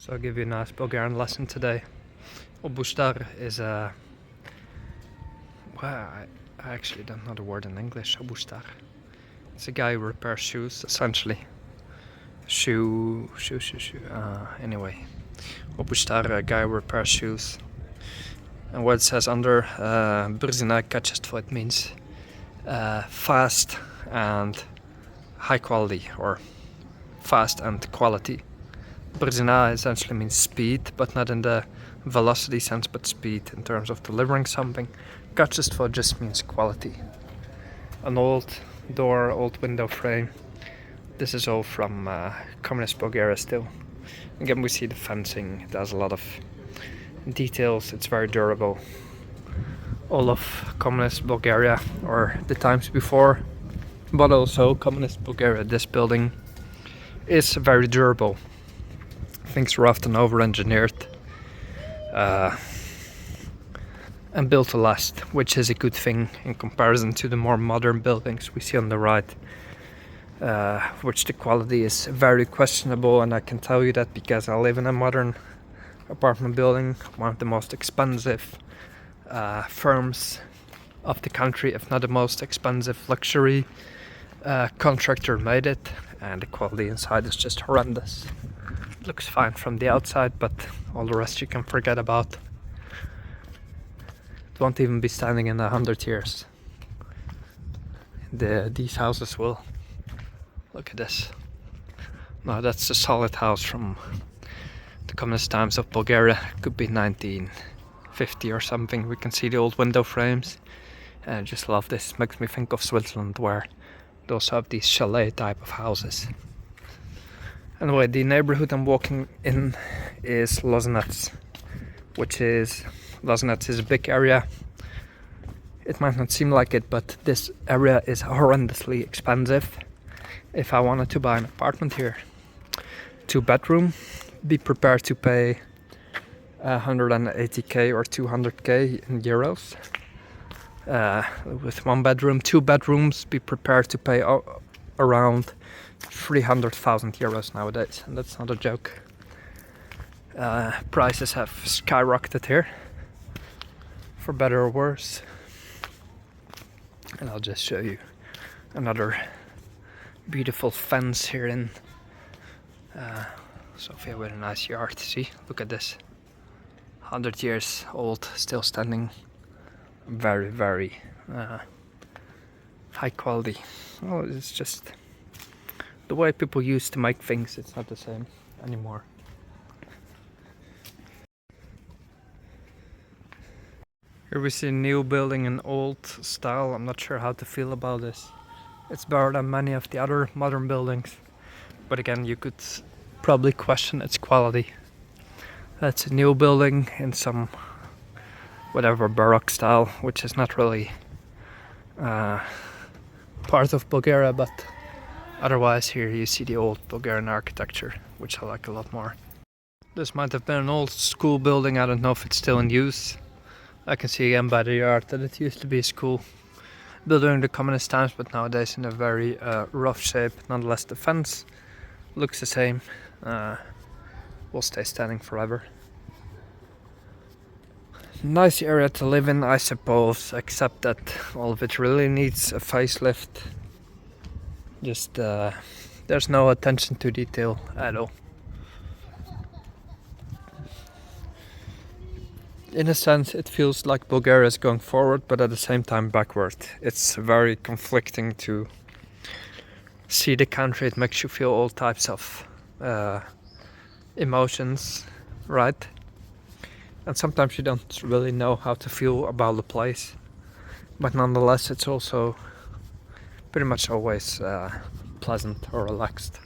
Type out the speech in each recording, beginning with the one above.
So I'll give you a nice Bulgarian lesson today. Obushtar is a... well, I actually don't know the word in English. Obushtar. It's a guy who repairs shoes, essentially. Anyway. Obushtar, a guy who repairs shoes. And what it says under Brzina Kачество, it means fast and high quality, or fast and quality. Brzina essentially means speed, but not in the velocity sense, but speed in terms of delivering something. Kачество just means quality. An old door, old window frame. This is all from communist Bulgaria still. Again, we see the fencing. It has a lot of details. It's very durable. All of communist Bulgaria, or the times before, but also communist Bulgaria, this building is very durable. Things are often over-engineered and built to last, which is a good thing in comparison to the more modern buildings we see on the right, which the quality is very questionable. And I can tell you that because I live in a modern apartment building, one of the most expensive firms of the country, if not the most expensive luxury contractor made it, and the quality inside is just horrendous. It looks fine from the outside, but all the rest you can forget about. It won't even be standing in 100 years. These houses will. Look at this. No, that's a solid house from the communist times of Bulgaria. Could be 1950 or something. We can see the old window frames. And I just love this. Makes me think of Switzerland, where they also have these chalet type of houses. Anyway, the neighborhood I'm walking in is Lozenets, Lozenets is a big area. It might not seem like it, but this area is horrendously expensive. If I wanted to buy an apartment here, 2-bedroom, be prepared to pay 180k or 200k in euros. With 1-bedroom, 2 bedrooms, be prepared to pay around 300,000 euros nowadays, and that's not a joke. Prices have skyrocketed here, for better or worse. And I'll just show you another beautiful fence here in Sofia, with a nice yard. See, look at this, 100 years old, still standing. Very, very high quality. Oh, it's just the way people used to make things. It's not the same anymore. Here we see a new building in old style. I'm not sure how to feel about this. It's better than many of the other modern buildings, but again, you could probably question its quality. That's a new building in some whatever Baroque style, which is not really part of Bulgaria, but otherwise here you see the old Bulgarian architecture, which I like a lot more. This might have been an old school building. I don't know if it's still in use. I can see again by the yard that it used to be a school built during the communist times, but nowadays in a very rough shape. Nonetheless, the fence looks the same. Will stay standing forever. Nice area to live in, I suppose, except that all of it really needs a facelift. Just there's no attention to detail at all. In a sense, it feels like Bulgaria is going forward, but at the same time backward. It's very conflicting to see the country. It makes you feel all types of emotions, right? And sometimes you don't really know how to feel about the place. But nonetheless, it's also pretty much always pleasant or relaxed.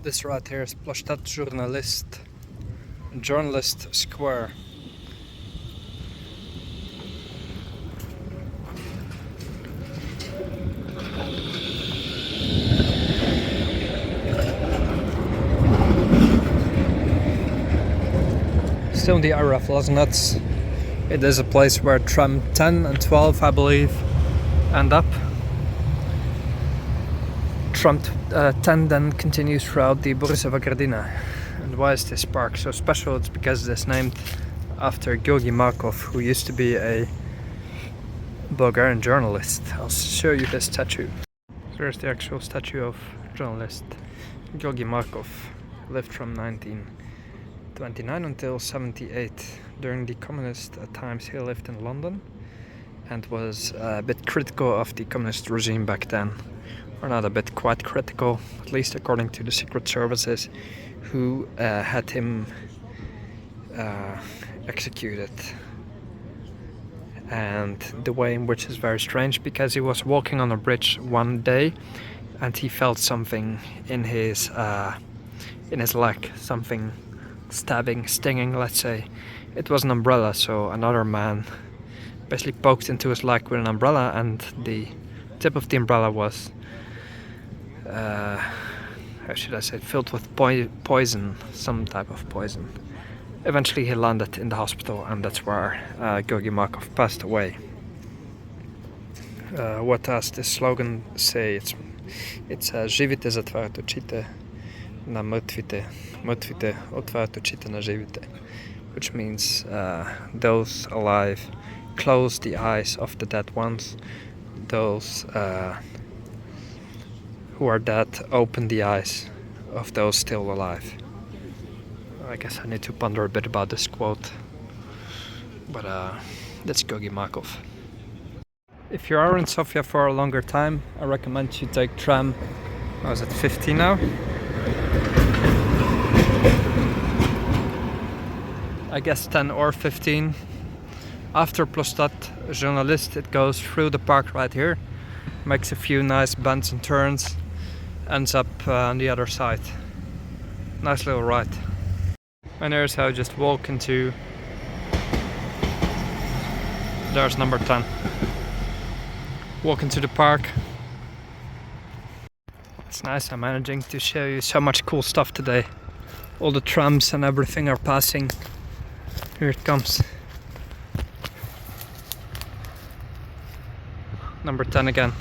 This right here is Plощad Journalist Square. Still in the area of Lozenets. It is a place where tram 10 and 12, I believe, end up. Tram 10 then continues throughout the Borisova Gradina. And why is this park so special? It's because it's named after Georgy Markov, who used to be a Bulgarian journalist. I'll show you this statue. Here's the actual statue of journalist Georgy Markov. Lived from 1929 until 78. During the communist times he lived in London and was a bit critical of the communist regime back then. Or not a bit, quite critical, at least according to the secret services, who had him executed. And the way in which is very strange, because he was walking on a bridge one day and he felt something in his leg, something stabbing, stinging, let's say. It was an umbrella, so another man basically poked into his leg with an umbrella, and the tip of the umbrella was how should I say, filled with poison, some type of poison. Eventually he landed in the hospital, and that's where Georgy Markov passed away. What does this slogan say? It's "Живите затварят очите на мъртвите, мъртвите отварят очите на живите," which means those alive close the eyes of the dead ones, those who are dead open the eyes of those still alive. I guess I need to ponder a bit about this quote, but that's Georgy Markov. If you are in Sofia for a longer time, I recommend you take tram. Oh, is it 15 now? I guess 10 or 15. After Plostat Journalist, it goes through the park right here, makes a few nice bends and turns, ends up on the other side. Nice little ride. And here's how I just walk into... There's number 10. Walk into the park. It's nice, I'm managing to show you so much cool stuff today. All the trams and everything are passing. Here it comes. Number 10 again.